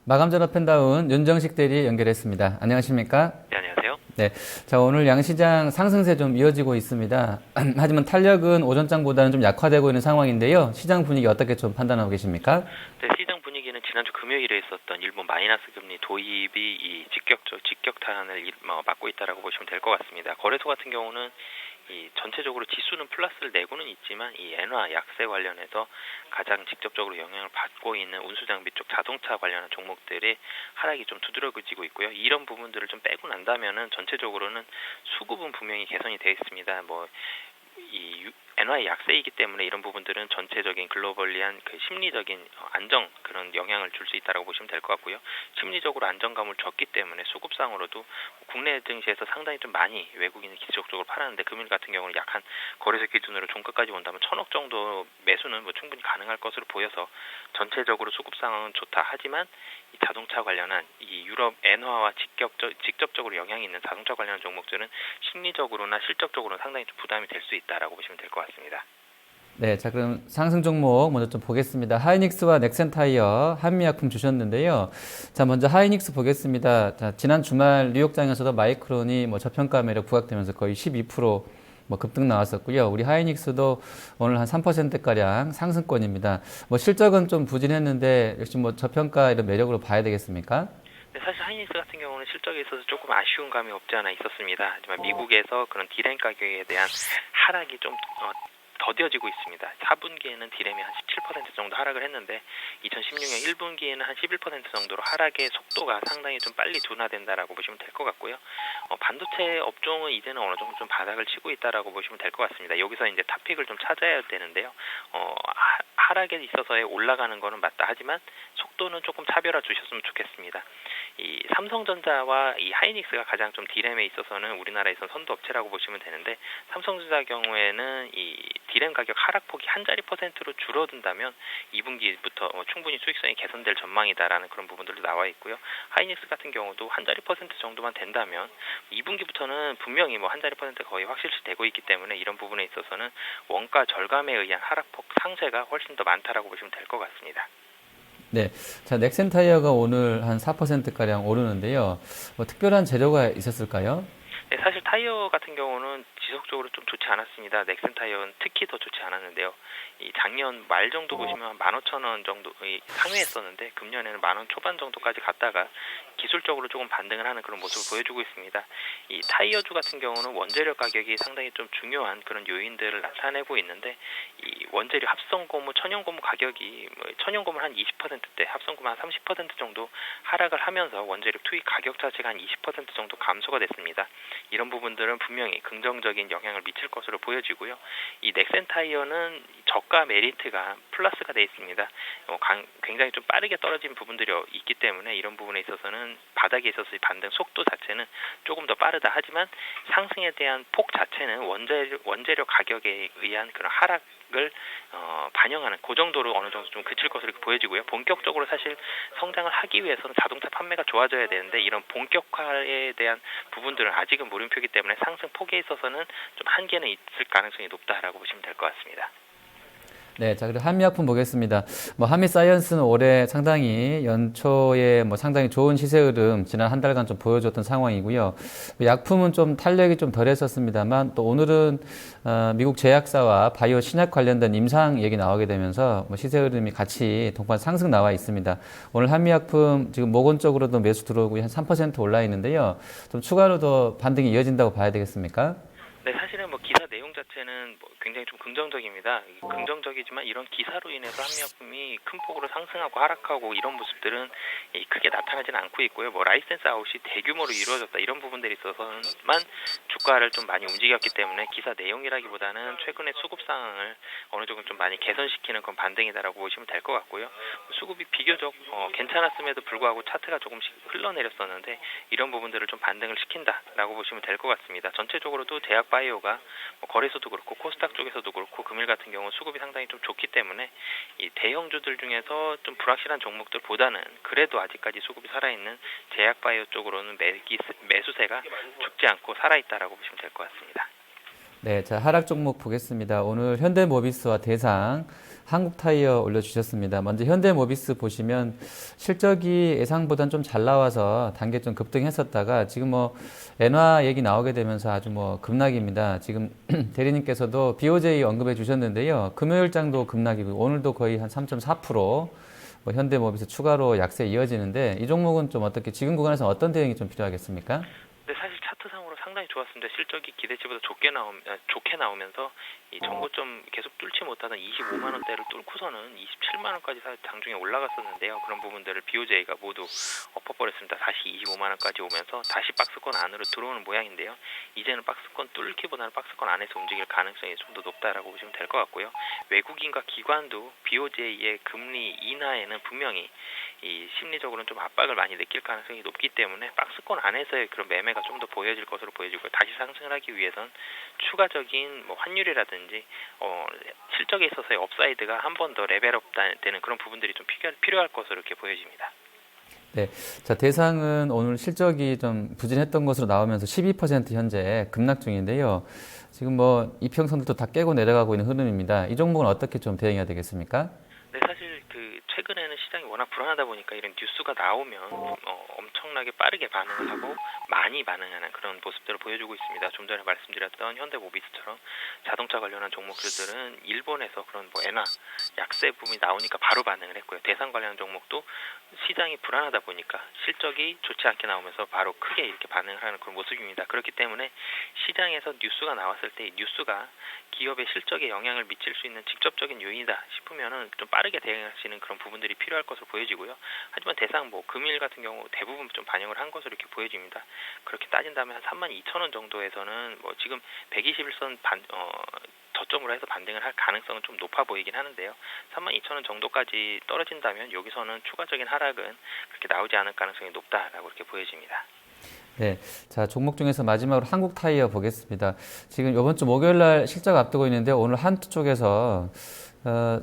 마감 전업 펜다운 윤정식 대리 연결했습니다. 안녕하십니까? 네, 안녕하세요. 네. 자, 오늘 양시장 상승세 좀 이어지고 있습니다. 하지만 탄력은 오전장보다는 좀 약화되고 있는 상황인데요. 시장 분위기 어떻게 좀 판단하고 계십니까? 네, 시장 분위기는 지난주 금요일에 있었던 일본 마이너스 금리 도입이 이 직격탄을 맞고 있다라고 보시면 될 것 같습니다. 거래소 같은 경우는 이 전체적으로 지수는 플러스를 내고는 있지만 이 엔화 약세 관련해서 가장 직접적으로 영향을 받고 있는 운수장비 쪽 자동차 관련한 종목들의 하락이 좀 두드러지고 있고요. 이런 부분들을 좀 빼고 난다면은 전체적으로는 수급은 분명히 개선이 되어 있습니다. 이 엔화의 약세이기 때문에 이런 부분들은 전체적인 글로벌리한 그 심리적인 안정 그런 영향을 줄 수 있다고 보시면 될 것 같고요. 심리적으로 안정감을 줬기 때문에 수급상으로도 국내 증시에서 상당히 좀 많이 외국인이 기술적으로 팔았는데 금일 같은 경우는 약 한 거래소 기준으로 종가까지 본다면 1,000억 정도 매수는 충분히 가능할 것으로 보여서 전체적으로 수급 상황은 좋다. 하지만 이 자동차 관련한 이 유럽 엔화와 직접적으로 영향이 있는 자동차 관련한 종목들은 심리적으로나 실적적으로는 상당히 좀 부담이 될 수 있다라고 보시면 될 것 같습니다. 네, 자 그럼 상승 종목 먼저 좀 보겠습니다. 하이닉스와 넥센타이어, 한미약품 주셨는데요. 자 먼저 하이닉스 보겠습니다. 자 지난 주말 뉴욕장에서도 마이크론이 저평가 매력 부각되면서 거의 12% 급등 나왔었고요. 우리 하이닉스도 오늘 한 3%가량 상승권입니다. 실적은 좀 부진했는데 역시 저평가 이런 매력으로 봐야 되겠습니까? 네, 사실 하이닉스 같은 경우는 실적에 있어서 조금 아쉬운 감이 없지 않아 있었습니다. 하지만 미국에서 그런 디램 가격에 대한 하락이 좀 더뎌지고 있습니다. 4분기에는 디램이 한 17% 정도 하락을 했는데 2016년 1분기에는 한 11% 정도로 하락의 속도가 상당히 좀 빨리 둔화된다라고 보시면 될 것 같고요. 반도체 업종은 이제는 어느 정도 좀 바닥을 치고 있다라고 보시면 될 것 같습니다. 여기서 이제 탑픽을 좀 찾아야 되는데요. 하락에 있어서의 올라가는 거는 맞다. 하지만 속도는 조금 차별화 주셨으면 좋겠습니다. 이 삼성전자와 이 하이닉스가 가장 좀 디램에 있어서는 우리나라에서 선도 업체라고 보시면 되는데 삼성전자 경우에는 이 디램 가격 하락폭이 한 자리 %로 줄어든다면 2분기부터 충분히 수익성이 개선될 전망이다라는 그런 부분들도 나와 있고요. 하이닉스 같은 경우도 한 자리 % 정도만 된다면 2분기부터는 분명히 한 자리 % 거의 확실시 되고 있기 때문에 이런 부분에 있어서는 원가 절감에 의한 하락폭 상세가 훨씬 더 많다라고 보시면 될 것 같습니다. 네. 자, 넥센타이어가 오늘 한 4%가량 오르는데요. 특별한 재료가 있었을까요? 네, 사실 타이어 같은 경우는 지속적으로 좀 좋지 않았습니다. 넥센 타이어는 특히 더 좋지 않았는데요. 이 작년 말 정도 보시면 15,000원 정도 상회했었는데 금년에는 10,000원 초반 정도까지 갔다가 기술적으로 조금 반등을 하는 그런 모습을 보여주고 있습니다. 이 타이어주 같은 경우는 원재료 가격이 상당히 좀 중요한 그런 요인들을 나타내고 있는데 이 원재료 합성고무, 천연고무 가격이 천연고무 한 20%대, 합성고무 한 30% 정도 하락을 하면서 원재료 투입 가격 자체가 한 20% 정도 감소가 됐습니다. 이런 부분들은 분명히 긍정적인 영향을 미칠 것으로 보여지고요. 이 넥센 타이어는 저가 메리트가 플러스가 되어 있습니다. 굉장히 좀 빠르게 떨어진 부분들이 있기 때문에 이런 부분에 있어서는 바닥에 있어서의 반등 속도 자체는 조금 더 빠르다. 하지만 상승에 대한 폭 자체는 원재료 가격에 의한 그런 하락을 반영하는 그 정도로 어느 정도 좀 그칠 것으로 보여지고요. 본격적으로 사실 성장을 하기 위해서는 자동차 판매가 좋아져야 되는데 이런 본격화에 대한 부분들은 아직은 물음표이기 때문에 상승 폭에 있어서는 좀 한계는 있을 가능성이 높다라고 보시면 될 것 같습니다. 네, 자, 그리고 한미약품 보겠습니다. 한미사이언스는 올해 상당히 연초에 상당히 좋은 시세 흐름 지난 한 달간 좀 보여줬던 상황이고요. 약품은 좀 탄력이 좀 덜했었습니다만 또 오늘은 미국 제약사와 바이오 신약 관련된 임상 얘기 나오게 되면서 시세 흐름이 같이 동반 상승 나와 있습니다. 오늘 한미약품 지금 모건적으로도 매수 들어오고 한 3% 올라 있는데요. 좀 추가로 더 반등이 이어진다고 봐야 되겠습니까? 네, 사실은 기사 내용 자체는 굉장히 좀 긍정적입니다. 긍정적이지만 이런 기사로 인해서 한미약품이 큰 폭으로 상승하고 하락하고 이런 모습들은 크게 나타나지는 않고 있고요. 라이센스 아웃이 대규모로 이루어졌다 이런 부분들이 있어서만 주가를 좀 많이 움직였기 때문에 기사 내용이라기보다는 최근의 수급 상황을 어느 정도 좀 많이 개선시키는 그런 반등이다라고 보시면 될 것 같고요. 수급이 비교적 괜찮았음에도 불구하고 차트가 조금씩 흘러내렸었는데 이런 부분들을 좀 반등을 시킨다라고 보시면 될 것 같습니다. 전체적으로도 제약 바이오가 거래소도 그렇고 코스닥 쪽에서도 그렇고 금일 같은 경우 수급이 상당히 좀 좋기 때문에 이 대형주들 중에서 좀 불확실한 종목들보다는 그래도 아직까지 수급이 살아있는 제약 바이오 쪽으로는 매수세가 죽지 않고 살아있다라고 보시면 될 것 같습니다. 네, 자, 하락 종목 보겠습니다. 오늘 현대모비스와 대상 한국타이어 올려주셨습니다. 먼저 현대모비스 보시면 실적이 예상보다는 좀 잘 나와서 단계 좀 급등했었다가 지금 뭐 엔화 얘기 나오게 되면서 아주 뭐 급락입니다. 지금 대리님께서도 BOJ 언급해 주셨는데요. 금요일장도 급락이고 오늘도 거의 한 3.4%, 뭐 현대모비스 추가로 약세 이어지는데 이 종목은 좀 어떻게 지금 구간에서 어떤 대응이 좀 필요하겠습니까? 네, 사실 차트상으로 상당히 좋았습니다. 실적이 기대치보다 좋게 나오면서 이 전고점 계속 뚫지 못하던 25만 원대를 뚫고서는 27만 원까지 장중에 올라갔었는데요. 그런 부분들을 BOJ가 모두 엎어버렸습니다. 다시 25만 원까지 오면서 다시 박스권 안으로 들어오는 모양인데요. 이제는 박스권 뚫기보다는 박스권 안에서 움직일 가능성이 좀 더 높다라고 보시면 될 것 같고요. 외국인과 기관도 BOJ의 금리 인하에는 분명히 이 심리적으로는 좀 압박을 많이 느낄 가능성이 높기 때문에 박스권 안에서의 그런 매매가 좀 더 보여질 것으로 보여지고요. 다시 상승을 하기 위해선 추가적인 뭐 환율이라든지 실적에 있어서의 업사이드가 한 번 더 레벨업 되는 그런 부분들이 좀 필요할 것으로 이렇게 보여집니다. 네. 자, 대상은 오늘 실적이 좀 부진했던 것으로 나오면서 12% 현재 급락 중인데요. 지금 뭐 이평선들도 다 깨고 내려가고 있는 흐름입니다. 이 종목은 어떻게 좀 대응해야 되겠습니까? 네, 사실 그 최근에는 시장이 워낙 불안하다 보니까 이런 뉴스가 나오면 엄청나게 빠르게 반응을 하고 많이 반응하는 그런 모습들을 보여주고 있습니다. 좀 전에 말씀드렸던 현대모비스처럼 자동차 관련한 종목들은 일본에서 그런 뭐 엔화 약세 부분이 나오니까 바로 반응을 했고요. 대상 관련 종목도 시장이 불안하다 보니까 실적이 좋지 않게 나오면서 바로 크게 이렇게 반응을 하는 그런 모습입니다. 그렇기 때문에 시장에서 뉴스가 나왔을 때 이 뉴스가 기업의 실적에 영향을 미칠 수 있는 직접적인 요인이다 싶으면은 좀 빠르게 대응하시는 그런 부분들이 필요할 것으로 보여지고요. 하지만 대상 뭐 금일 같은 경우 대부분 좀 반영을 한 것으로 이렇게 보여집니다. 그렇게 따진다면 한 32,000원 정도에서는 뭐 지금 121선 저점으로 해서 반등을 할 가능성은 좀 높아 보이긴 하는데요. 32,000원 정도까지 떨어진다면 여기서는 추가적인 하락은 그렇게 나오지 않을 가능성이 높다라고 이렇게 보여집니다. 네. 자, 종목 중에서 마지막으로 한국타이어 보겠습니다. 지금 이번 주 목요일 날 실적 앞두고 있는데 오늘 한투 쪽에서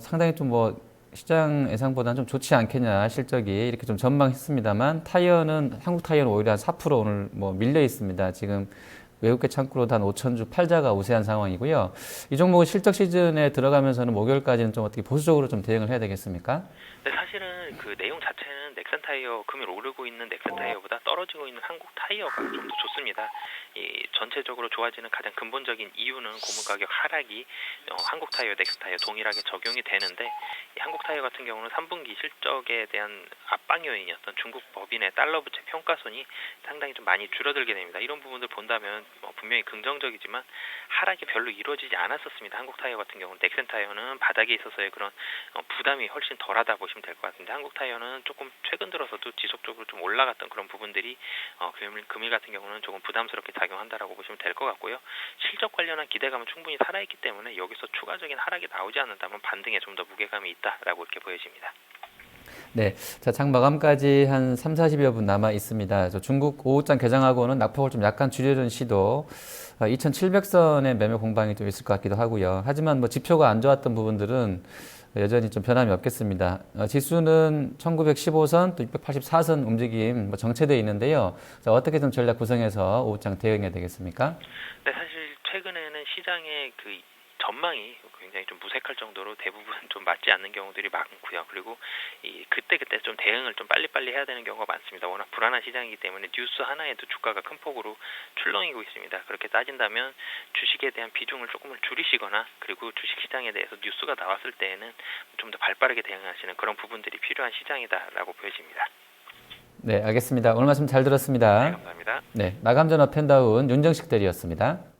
상당히 좀 뭐 시장 예상보다는 좀 좋지 않겠냐 실적이 이렇게 좀 전망했습니다만 한국타이어는 오히려 한 4% 오늘 뭐 밀려 있습니다. 지금 외국계 창구로도 한 5,000주 팔자가 우세한 상황이고요. 이 종목은 실적 시즌에 들어가면서는 목요일까지는 좀 어떻게 보수적으로 좀 대응을 해야 되겠습니까? 네, 사실은 그 내용 자체는 넥센타이어 금일 오르고 있는 넥센타이어보다 떨어지고 있는 한국타이어가 좀 더 좋습니다. 이 전체적으로 좋아지는 가장 근본적인 이유는 고물 가격 하락이 한국타이어, 넥센타이어 동일하게 적용이 되는데 이 한국타이어 같은 경우는 3분기 실적에 대한 압박 요인이었던 중국 법인의 달러 부채 평가손이 상당히 좀 많이 줄어들게 됩니다. 이런 부분들 본다면 분명히 긍정적이지만 하락이 별로 이루어지지 않았었습니다. 한국타이어 같은 경우는 넥센타이어는 바닥에 있어서의 그런 부담이 훨씬 덜하다 보시면 될 것 같은데 한국타이어는 조금 최근 들어서도 지속적으로 좀 올라갔던 그런 부분들이 금일 같은 경우는 조금 부담스럽게 작용한다라고 보시면 될 것 같고요. 실적 관련한 기대감은 충분히 살아있기 때문에 여기서 추가적인 하락이 나오지 않는다면 반등에 좀 더 무게감이 있다라고 이렇게 보여집니다. 네. 자, 장 마감까지 한 3, 40여 분 남아 있습니다. 중국 오후장 개장하고는 낙폭을 좀 약간 줄이려는 시도, 2,700선의 매매 공방이 좀 있을 것 같기도 하고요. 하지만 뭐 지표가 안 좋았던 부분들은 여전히 좀 변함이 없겠습니다. 지수는 1915선 또 684선 움직임 뭐 정체되어 있는데요. 자, 어떻게 좀 전략 구성해서 오후장 대응해야 되겠습니까? 네, 사실 최근에는 시장의 그 전망이 굉장히 좀 무색할 정도로 대부분 좀 맞지 않는 경우들이 많고요. 그리고 그때 좀 대응을 좀 빨리빨리 해야 되는 경우가 많습니다. 워낙 불안한 시장이기 때문에 뉴스 하나에도 주가가 큰 폭으로 출렁이고 있습니다. 그렇게 따진다면 주식에 대한 비중을 조금을 줄이시거나 그리고 주식 시장에 대해서 뉴스가 나왔을 때에는 좀 더 발빠르게 대응하시는 그런 부분들이 필요한 시장이다라고 보여집니다. 네, 알겠습니다. 오늘 말씀 잘 들었습니다. 네, 감사합니다. 네, 마감 전화 펜다운 윤정식 대리였습니다.